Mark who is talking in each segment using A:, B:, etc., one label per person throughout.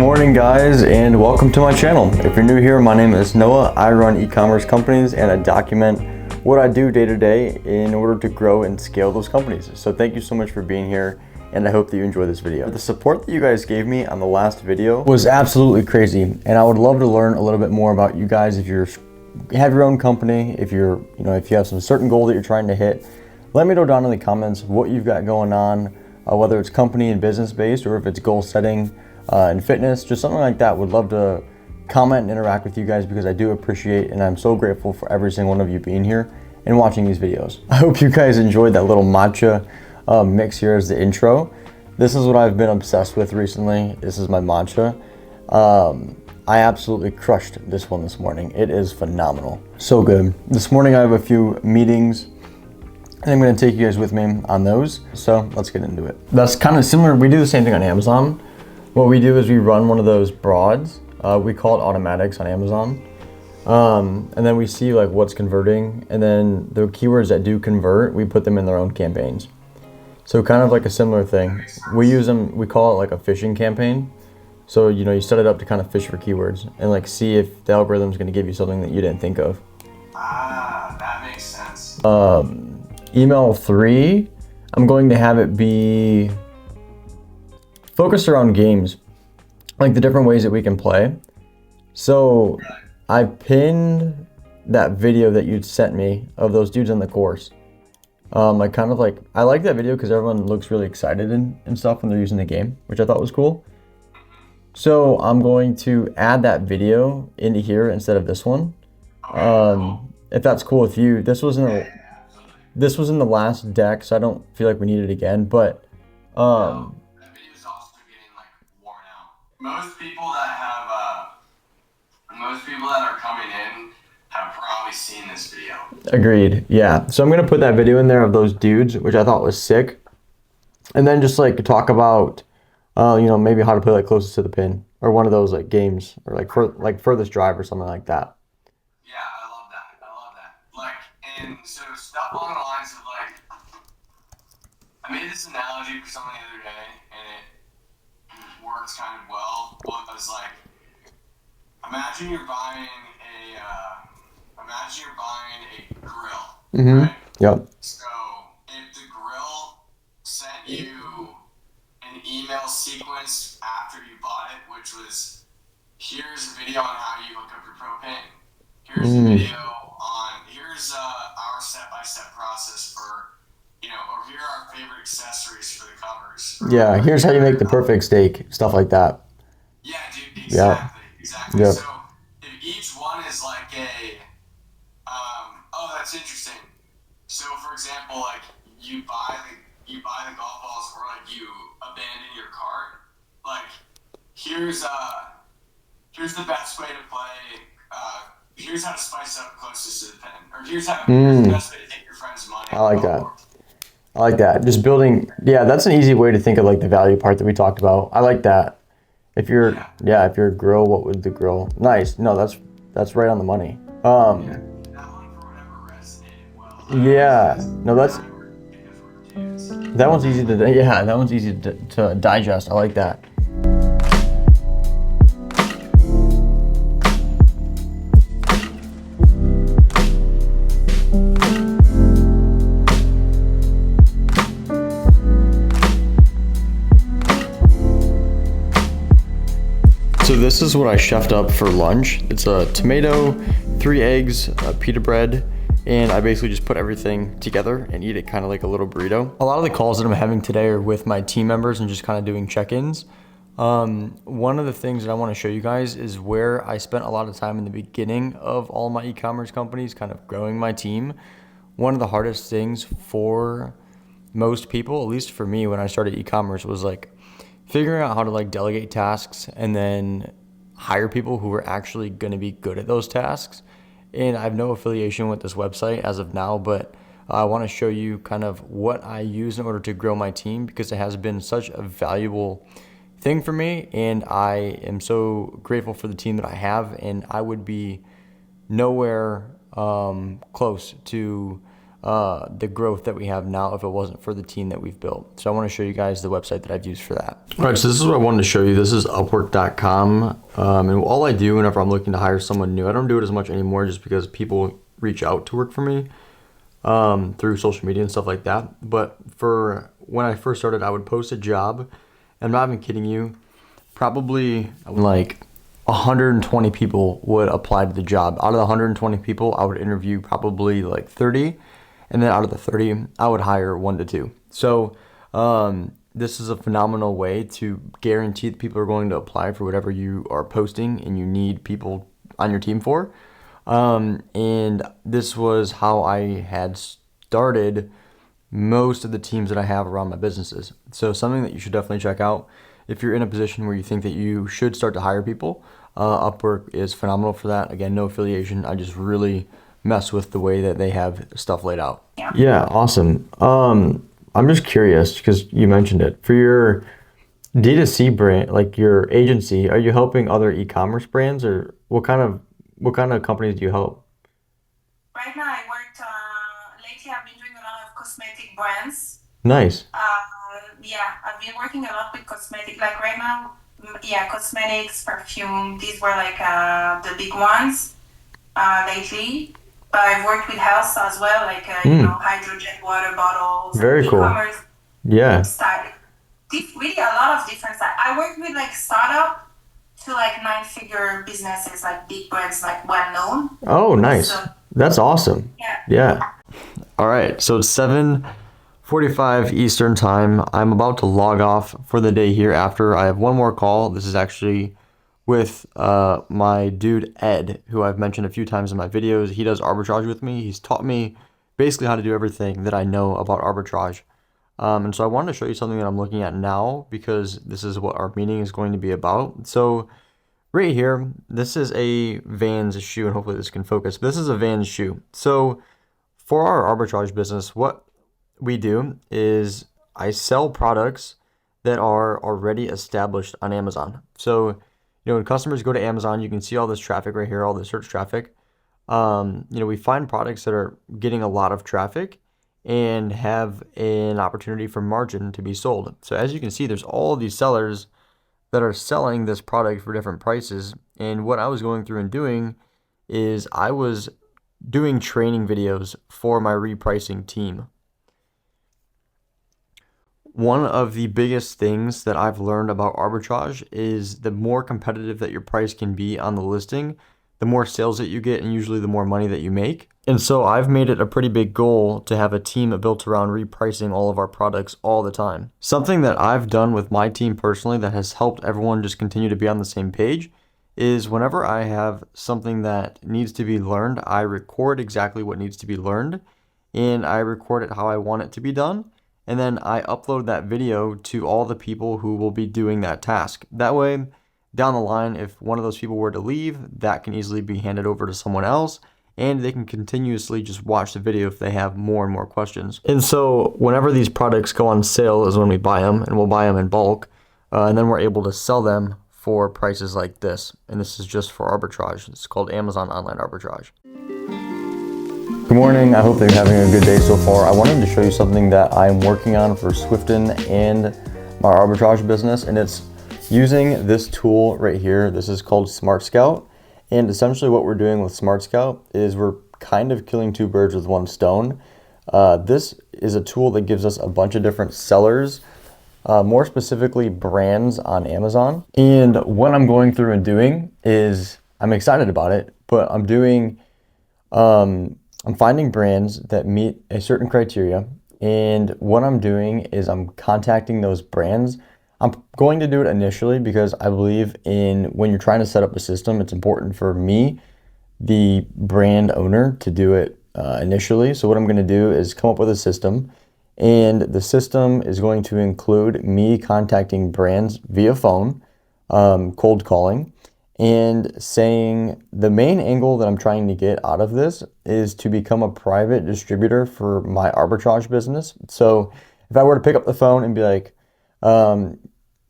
A: morning guys, and welcome to my channel. If you're new here, my name is Noah. I run e-commerce companies and I document what I do day to day in order to grow and scale those companies. So thank you so much for being here, and I hope that you enjoy this video. The support that you guys gave me on the last video was absolutely crazy, and I would love to learn a little bit more about you guys. If you have your own company, if you have some certain goal that you're trying to hit, let me know down in the comments what you've got going on, whether it's company and business based or if it's goal setting and fitness, just something like that. Would love to comment and interact with you guys because I do appreciate and I'm so grateful for every single one of you being here and watching these videos. I hope you guys enjoyed that little matcha mix here as the intro. This is what I've been obsessed with recently. This is my matcha. I absolutely crushed this one this morning. It is phenomenal. So good. This morning I have a few meetings and I'm gonna take you guys with me on those. So let's get into it. That's kind of similar. We do the same thing on Amazon. What we do is we run one of those broads. We call it automatics on Amazon. And then we see like what's converting, and then the keywords that do convert, we put them in their own campaigns. So kind of like a similar thing. We use them, we call it like a fishing campaign. So, you set it up to kind of fish for keywords and like see if the algorithm is going to give you something that you didn't think of.
B: Ah, that makes sense.
A: Email 3, I'm going to have it be focused around games, like the different ways that we can play. So I pinned that video that you'd sent me of those dudes on the course. I like that video because everyone looks really excited and stuff when they're using the game, which I thought was cool. So I'm going to add that video into here instead of this one. If that's cool with you. This was in the last deck, so I don't feel like we need it again, but
B: that video's also getting like worn out. Most people that are coming in have probably seen this video.
A: Agreed. Yeah. So I'm gonna put that video in there of those dudes, which I thought was sick, and then just like talk about, maybe how to play like closest to the pin or one of those like games or like furthest drive or something like that.
B: Yeah, I love that. Like, and so stuff along the lines of like, I made this analogy for something the other day, and it works kind of well. Was like, imagine you're buying a grill,
A: Mm-hmm.
B: right?
A: Yep.
B: So if the grill sent you an email sequence after you bought it, which was, here's a video on how you hook up your propane. Here's a video on, here's our step-by-step process for, or here are our favorite accessories for the covers.
A: Yeah, here's how you make the perfect steak, stuff like that.
B: Yeah, dude, exactly.
A: Yep.
B: So if each one is like that's interesting. So for example, like you buy the golf balls, or like you abandon your cart. Like here's the best way to play. Here's how to spice up closest to the pin, or here's the best way to take your friend's money.
A: I like that. Just building. Yeah, that's an easy way to think of like the value part that we talked about. I like that. If you're a grill, what would the grill? Nice. No, that's right on the money.
B: That one for whatever resonated well.
A: Yeah. No, that one's easy to. Yeah, that one's easy to digest. I like that. So this is what I chefed up for lunch. It's a tomato, 3 eggs, pita bread, and I basically just put everything together and eat it kind of like a little burrito. A lot of the calls that I'm having today are with my team members and just kind of doing check-ins. One of the things that I want to show you guys is where I spent a lot of time in the beginning of all my e-commerce companies, kind of growing my team. One of the hardest things for most people, at least for me when I started e-commerce, was like figuring out how to like delegate tasks and then hire people who were actually going to be good at those tasks. And I have no affiliation with this website as of now, but I want to show you kind of what I use in order to grow my team, because it has been such a valuable thing for me, and I am so grateful for the team that I have, and I would be nowhere close to the growth that we have now if it wasn't for the team that we've built. So I want to show you guys the website that I've used for that. All right, so this is what I wanted to show you. This is Upwork.com. And all I do whenever I'm looking to hire someone new, I don't do it as much anymore just because people reach out to work for me through social media and stuff like that. But for when I first started, I would post a job. And I'm not even kidding you, probably like 120 people would apply to the job. Out of the 120 people, I would interview probably like 30. And then out of the 30, I would hire 1 to 2. So this is a phenomenal way to guarantee that people are going to apply for whatever you are posting and you need people on your team for. And this was how I had started most of the teams that I have around my businesses. So something that you should definitely check out if you're in a position where you think that you should start to hire people. Upwork is phenomenal for that. Again, no affiliation. I just really mess with the way that they have stuff laid out. Yeah, awesome. I'm just curious because you mentioned it. For your D2C brand, like your agency, are you helping other e-commerce brands, or what kind of companies do you help?
C: Right now, I worked, lately I've been doing a lot of cosmetic brands.
A: Nice.
C: Yeah, I've been working a lot with cosmetic, like right now, yeah, cosmetics, perfume, these were like the big ones lately. But I've worked with health as well, like, hydrogen water bottles.
A: Very cool.
C: E-commerce
A: Yeah.
C: style. Really a lot of different styles. I worked with like startup to like 9-figure businesses, like big brands, like well known.
A: Oh, nice.
C: So,
A: That's awesome.
C: yeah.
A: All right, so it's 7:45 Eastern time. I'm about to log off for the day here after. I have one more call. This is actually with my dude Ed, who I've mentioned a few times in my videos. He does arbitrage with me. He's taught me basically how to do everything that I know about arbitrage. And so I wanted to show you something that I'm looking at now because this is what our meeting is going to be about. So right here, this is a Vans shoe, and hopefully this can focus. This is a Vans shoe. So for our arbitrage business, what we do is I sell products that are already established on Amazon. So when customers go to Amazon, you can see all this traffic right here, all the search traffic. We find products that are getting a lot of traffic and have an opportunity for margin to be sold. So as you can see, there's all of these sellers that are selling this product for different prices. And what I was going through and doing is I was doing training videos for my repricing team. One of the biggest things that I've learned about arbitrage is the more competitive that your price can be on the listing, the more sales that you get, and usually the more money that you make. And so I've made it a pretty big goal to have a team built around repricing all of our products all the time. Something that I've done with my team personally that has helped everyone just continue to be on the same page is whenever I have something that needs to be learned, I record exactly what needs to be learned, and I record it how I want it to be done. And then I upload that video to all the people who will be doing that task. That way, down the line, if one of those people were to leave, that can easily be handed over to someone else, and they can continuously just watch the video if they have more and more questions. And so whenever these products go on sale is when we buy them, and we'll buy them in bulk, and then we're able to sell them for prices like this. And this is just for arbitrage. It's called Amazon Online Arbitrage. Good morning. I hope that you're having a good day so far. I wanted to show you something that I'm working on for Swifton and my arbitrage business, and it's using this tool right here. This is called SmartScout, and essentially what we're doing with SmartScout is we're kind of killing two birds with one stone. This is a tool that gives us a bunch of different sellers, more specifically brands on Amazon. And what I'm going through and doing is I'm excited about it, but I'm finding brands that meet a certain criteria, and what I'm doing is I'm contacting those brands. I'm going to do it initially because I believe in when you're trying to set up a system, it's important for me, the brand owner, to do it initially. So what I'm going to do is come up with a system, and the system is going to include me contacting brands via phone, cold calling, and saying the main angle that I'm trying to get out of this is to become a private distributor for my arbitrage business. So if I were to pick up the phone and be like,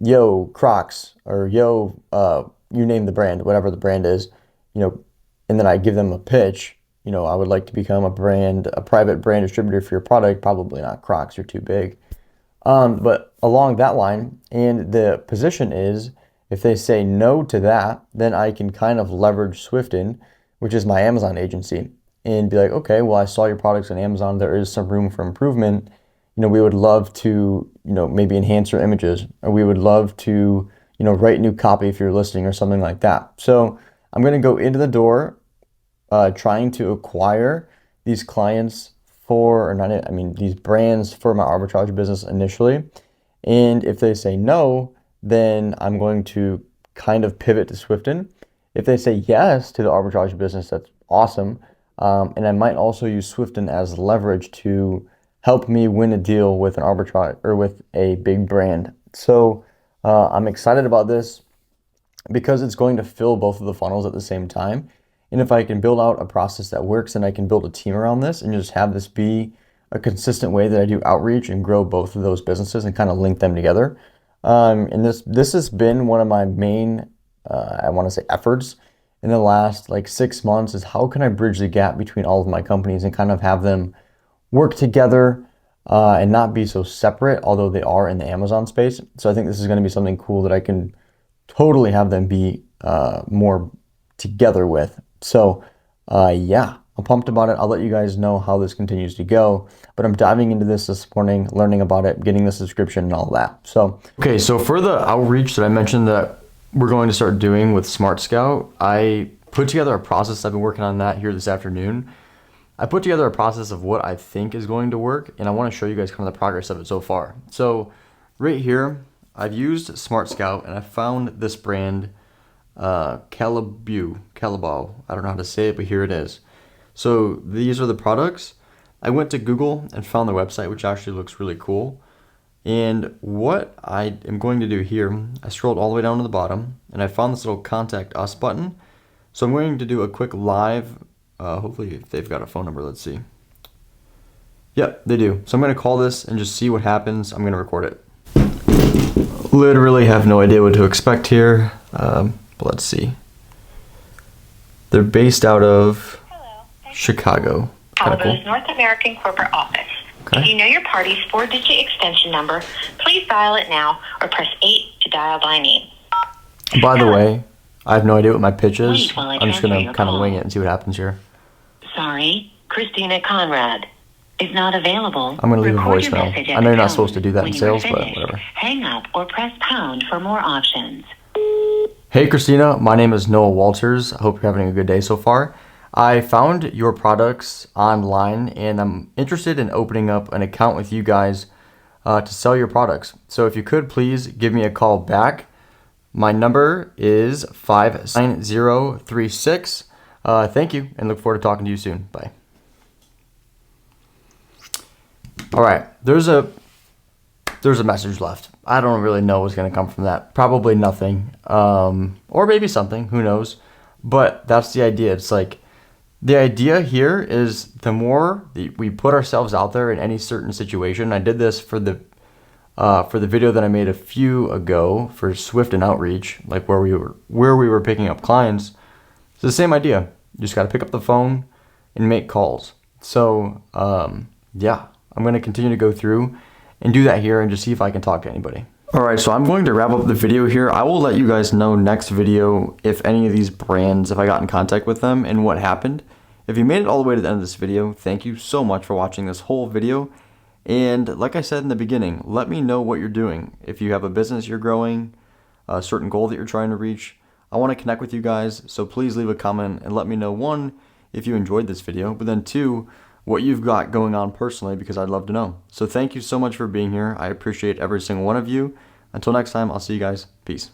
A: yo, Crocs, or yo, you name the brand, whatever the brand is, and then I give them a pitch, I would like to become a private brand distributor for your product. Probably not Crocs, you're too big. But along that line, and the position is, if they say no to that, then I can kind of leverage Swiftin, which is my Amazon agency, and be like, okay, well, I saw your products on Amazon. There is some room for improvement. We would love to, maybe enhance your images, or we would love to, write new copy if you're listing or something like that. So I'm going to go into the door, trying to acquire these clients these brands for my arbitrage business initially. And if they say no, then I'm going to kind of pivot to Swiftin. If they say yes to the arbitrage business, that's awesome. And I might also use Swiftin as leverage to help me win a deal with an arbitrage or with a big brand. So I'm excited about this because it's going to fill both of the funnels at the same time. And if I can build out a process that works, then I can build a team around this and just have this be a consistent way that I do outreach and grow both of those businesses and kind of link them together. And this has been one of my main, I want to say, efforts in the last 6 months, is how can I bridge the gap between all of my companies and kind of have them work together and not be so separate, although they are in the Amazon space. So I think this is going to be something cool that I can totally have them be more together with. So yeah, I'm pumped about it. I'll let you guys know how this continues to go, but I'm diving into this morning, learning about it, getting the subscription and all that. So, okay, so for the outreach that I mentioned that we're going to start doing with SmartScout, I put together a process. I've been working on that here this afternoon. I put together a process of what I think is going to work, and I want to show you guys kind of the progress of it so far. So right here, I've used SmartScout, and I found this brand, Calabau. I don't know how to say it, but here it is. So these are the products. I went to Google and found their website, which actually looks really cool. And what I am going to do here, I scrolled all the way down to the bottom, and I found this little contact us button. So I'm going to do a quick live, hopefully if they've got a phone number, let's see. Yep, they do. So I'm going to call this and just see what happens. I'm going to record it. Literally have no idea what to expect here, but let's see. They're based out of Chicago.
D: Calabo's
A: Cool.
D: North American corporate office.
A: Okay.
D: If you know your party's 4-digit extension number, please dial it now or press 8 to dial by name.
A: By the way, I have no idea what my pitch is.
D: Wait while I
A: I'm just
D: transfer
A: going to
D: your
A: kind of
D: call.
A: wing it and see what happens here.
D: Sorry, Christina Conrad is not available.
A: I'm going to leave a
D: Record your
A: voicemail.
D: message at
A: I know you're
D: the
A: not
D: tone.
A: supposed to do that
D: When
A: in
D: you are
A: sales, but
D: finished,
A: whatever.
D: hang up or press pound for more options.
A: Hey Christina, my name is Noahrwalters. I hope you're having a good day so far. I found your products online and I'm interested in opening up an account with you guys to sell your products. So if you could please give me a call back. My number is 59036. Thank you and look forward to talking to you soon. Bye. All right, there's a message left. I don't really know what's going to come from that. Probably nothing, or maybe something. Who knows? But that's the idea. It's like the idea here is the more we put ourselves out there in any certain situation. I did this for the video that I made a few ago for Swift and Outreach, like where we were picking up clients. It's the same idea. You just got to pick up the phone and make calls. So yeah, I'm going to continue to go through and do that here and just see if I can talk to anybody. All right, so I'm going to wrap up the video here. I will let you guys know next video if any of these brands, if I got in contact with them and what happened. If you made it all the way to the end of this video, thank you so much for watching this whole video. And like I said in the beginning, let me know what you're doing. If you have a business you're growing, a certain goal that you're trying to reach, I want to connect with you guys. So please leave a comment and let me know, one, if you enjoyed this video, but then two, what you've got going on personally, because I'd love to know. So thank you so much for being here. I appreciate every single one of you. Until next time, I'll see you guys. Peace.